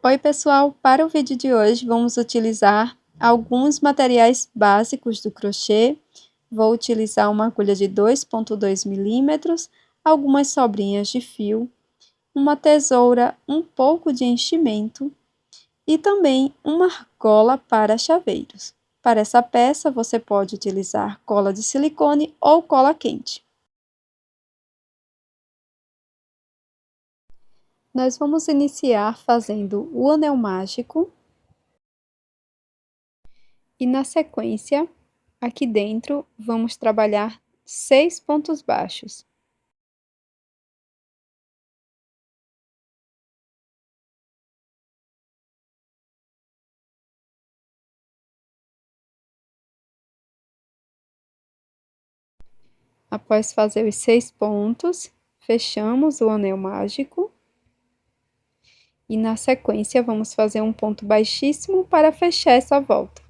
Oi pessoal, para o vídeo de hoje vamos utilizar alguns materiais básicos do crochê. Vou utilizar uma agulha de 2,2 milímetros, algumas sobrinhas de fio, uma tesoura, um pouco de enchimento e também uma argola para chaveiros. Para essa peça você pode utilizar cola de silicone ou cola quente. Nós vamos iniciar fazendo o anel mágico. E na sequência, aqui dentro, vamos trabalhar 6 pontos baixos. Após fazer os 6 pontos, fechamos o anel mágico. E na sequência, vamos fazer um ponto baixíssimo para fechar essa volta.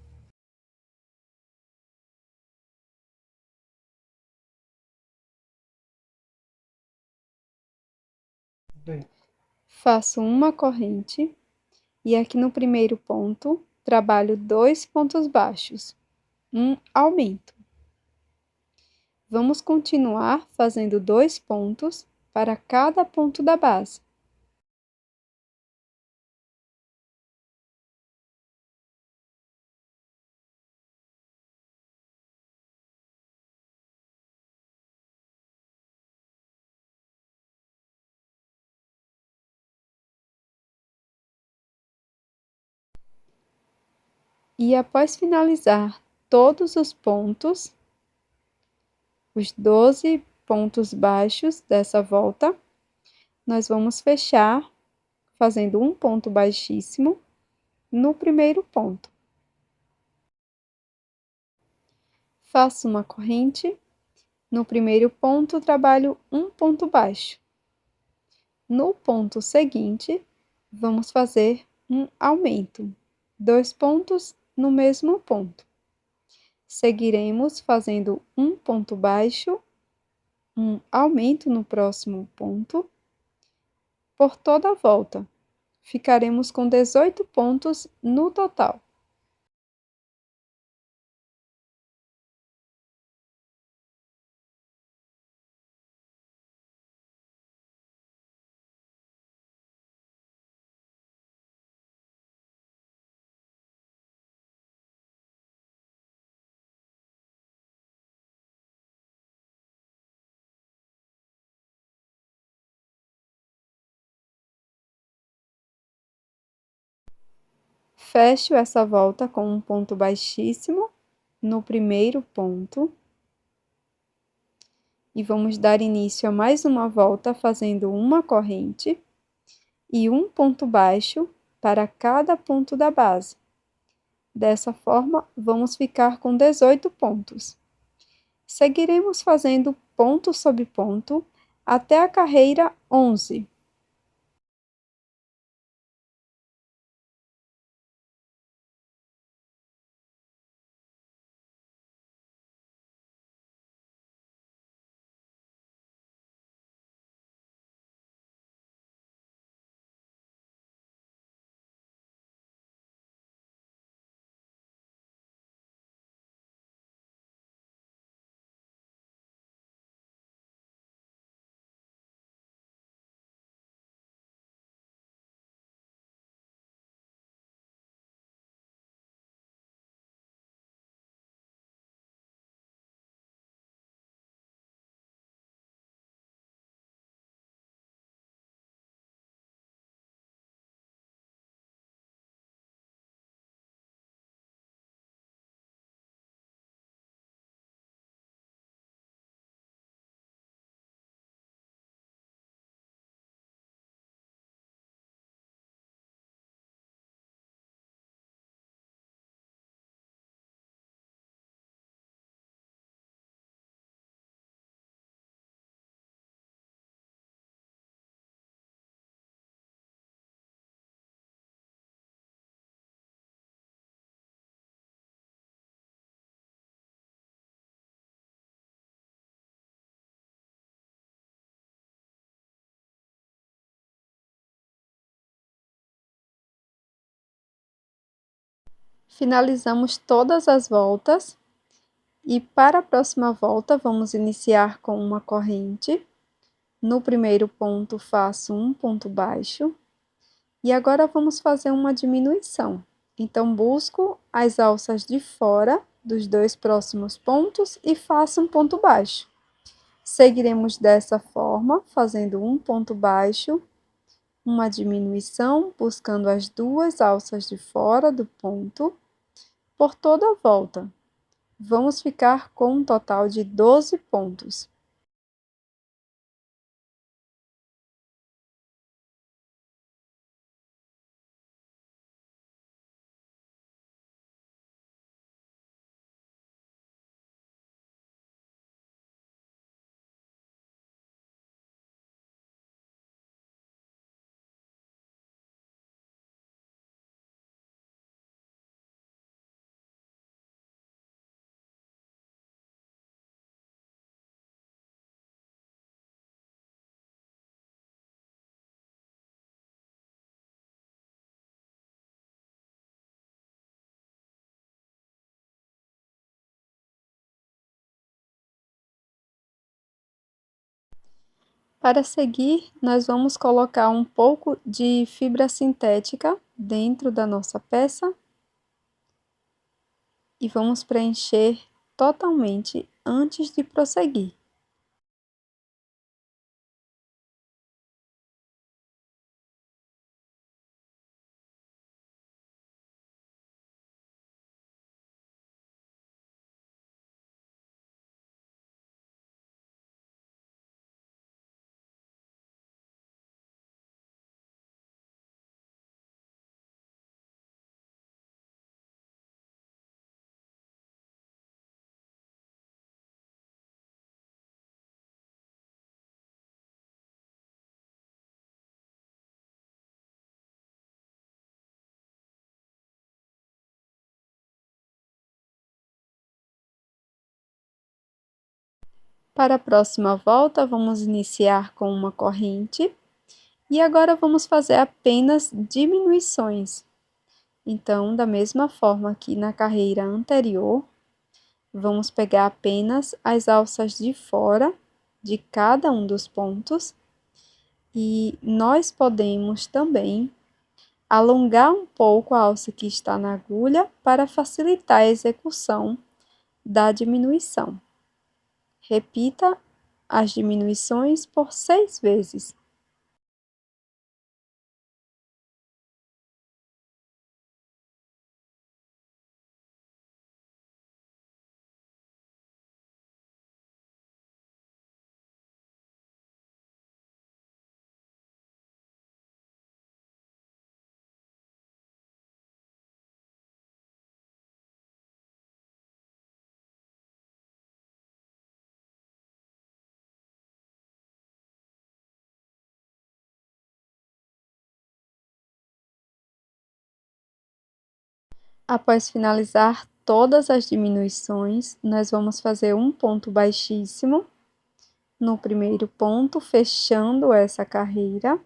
Faço uma corrente e aqui no primeiro ponto, trabalho 2 pontos baixos, um aumento. Vamos continuar fazendo 2 pontos para cada ponto da base. E após finalizar todos os pontos, os 12 pontos baixos dessa volta, nós vamos fechar fazendo um ponto baixíssimo no primeiro ponto. Faço uma corrente, no primeiro ponto trabalho um ponto baixo. No ponto seguinte, vamos fazer um aumento, 2 pontos no mesmo ponto. Seguiremos fazendo um ponto baixo, um aumento no próximo ponto, por toda a volta. Ficaremos com 18 pontos no total. Fecho essa volta com um ponto baixíssimo no primeiro ponto. E vamos dar início a mais uma volta fazendo uma corrente e um ponto baixo para cada ponto da base. Dessa forma, vamos ficar com 18 pontos. Seguiremos fazendo ponto sobre ponto até a carreira 11. Finalizamos todas as voltas e para a próxima volta vamos iniciar com uma corrente. No primeiro ponto faço um ponto baixo e agora vamos fazer uma diminuição. Então busco as alças de fora dos dois próximos pontos e faço um ponto baixo. Seguiremos dessa forma, fazendo um ponto baixo, uma diminuição, buscando as duas alças de fora do ponto, por toda a volta. Vamos ficar com um total de 12 pontos. Para seguir, nós vamos colocar um pouco de fibra sintética dentro da nossa peça e vamos preencher totalmente antes de prosseguir. Para a próxima volta, vamos iniciar com uma corrente e agora vamos fazer apenas diminuições. Então, da mesma forma que na carreira anterior, vamos pegar apenas as alças de fora de cada um dos pontos e nós podemos também alongar um pouco a alça que está na agulha para facilitar a execução da diminuição. Repita as diminuições por 6 vezes. Após finalizar todas as diminuições, nós vamos fazer um ponto baixíssimo no primeiro ponto, fechando essa carreira.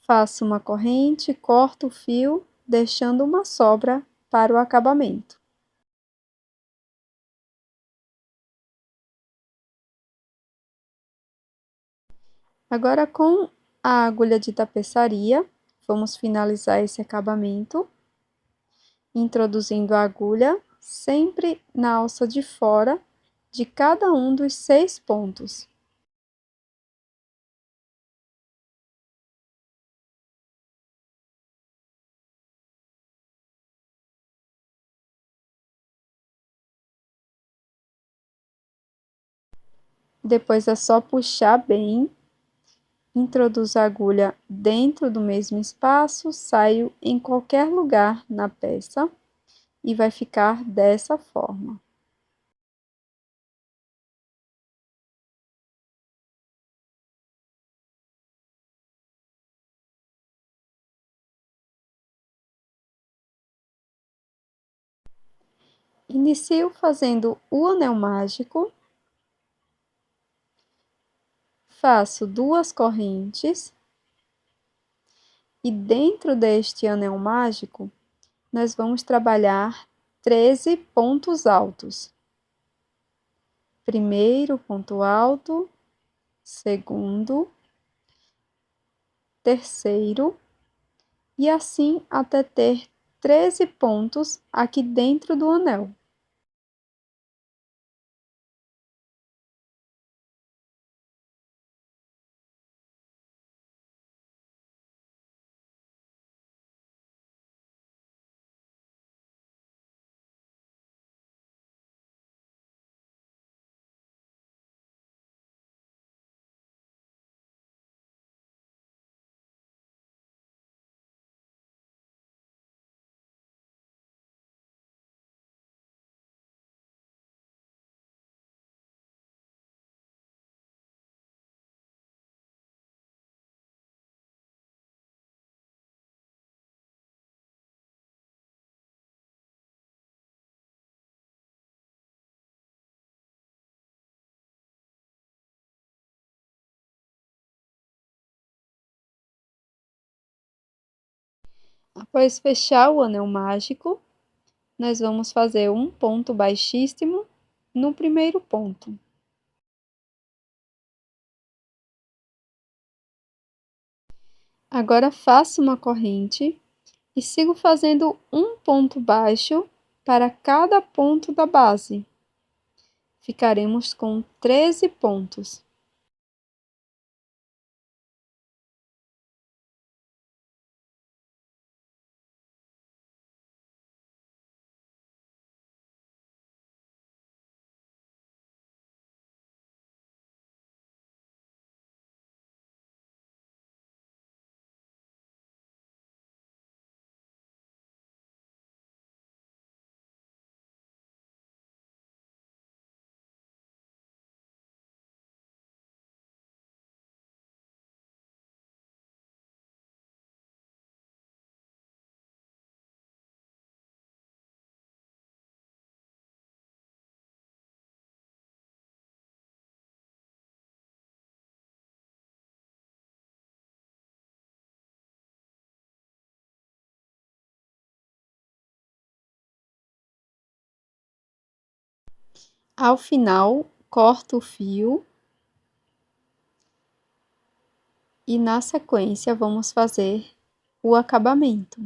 Faço uma corrente, corto o fio, deixando uma sobra para o acabamento. Agora, com a agulha de tapeçaria, vamos finalizar esse acabamento, introduzindo a agulha sempre na alça de fora de cada um dos 6 pontos. Depois é só puxar bem, introduzo a agulha dentro do mesmo espaço, saio em qualquer lugar na peça e vai ficar dessa forma. Inicio fazendo o anel mágico, faço 2 correntes e dentro deste anel mágico nós vamos trabalhar 13 pontos altos. Primeiro ponto alto, segundo, terceiro, e assim até ter 13 pontos aqui dentro do anel. Após fechar o anel mágico, nós vamos fazer um ponto baixíssimo no primeiro ponto. Agora faço uma corrente e sigo fazendo um ponto baixo para cada ponto da base. Ficaremos com 13 pontos. Ao final, corto o fio e na sequência vamos fazer o acabamento.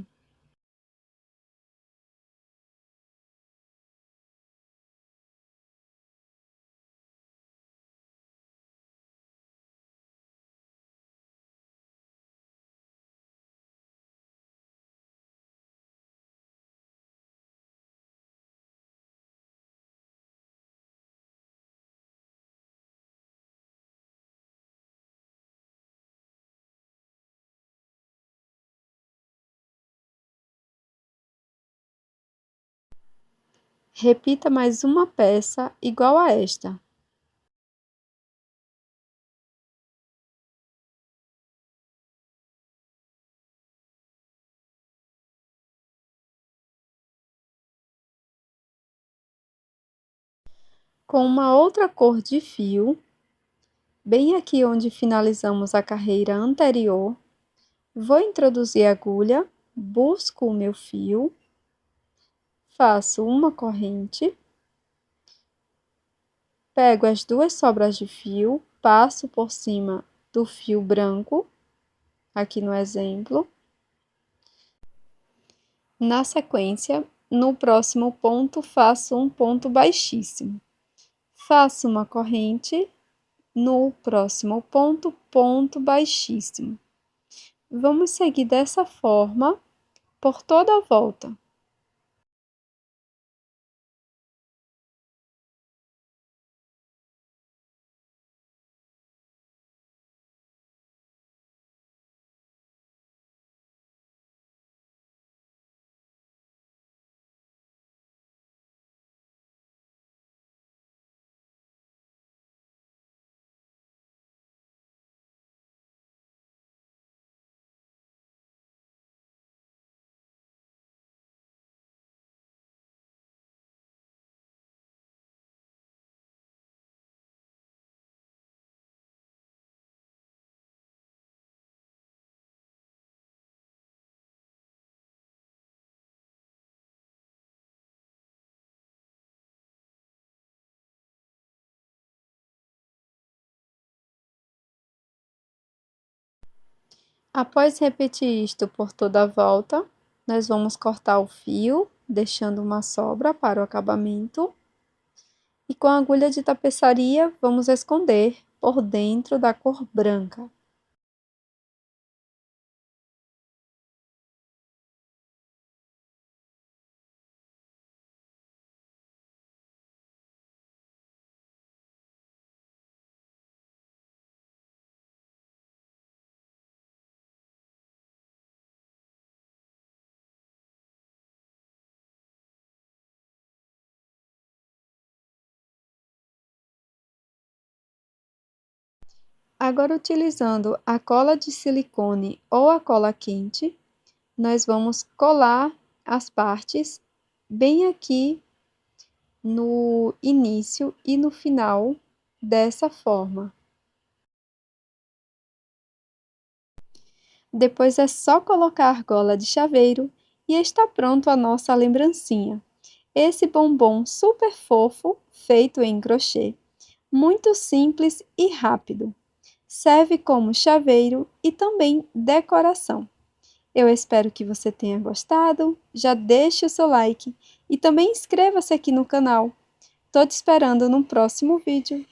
Repita mais uma peça igual a esta. Com uma outra cor de fio, bem aqui onde finalizamos a carreira anterior, vou introduzir a agulha, busco o meu fio, faço uma corrente, pego as duas sobras de fio, passo por cima do fio branco, aqui no exemplo. Na sequência, no próximo ponto, faço um ponto baixíssimo. Faço uma corrente, no próximo ponto, ponto baixíssimo. Vamos seguir dessa forma por toda a volta. Após repetir isto por toda a volta, nós vamos cortar o fio, deixando uma sobra para o acabamento. E com a agulha de tapeçaria, vamos esconder por dentro da cor branca. Agora, utilizando a cola de silicone ou a cola quente, nós vamos colar as partes bem aqui no início e no final, dessa forma. Depois é só colocar a argola de chaveiro e está pronto a nossa lembrancinha. Esse bombom super fofo, feito em crochê, muito simples e rápido. Serve como chaveiro e também decoração. Eu espero que você tenha gostado, já deixe o seu like e também inscreva-se aqui no canal. Tô te esperando no próximo vídeo.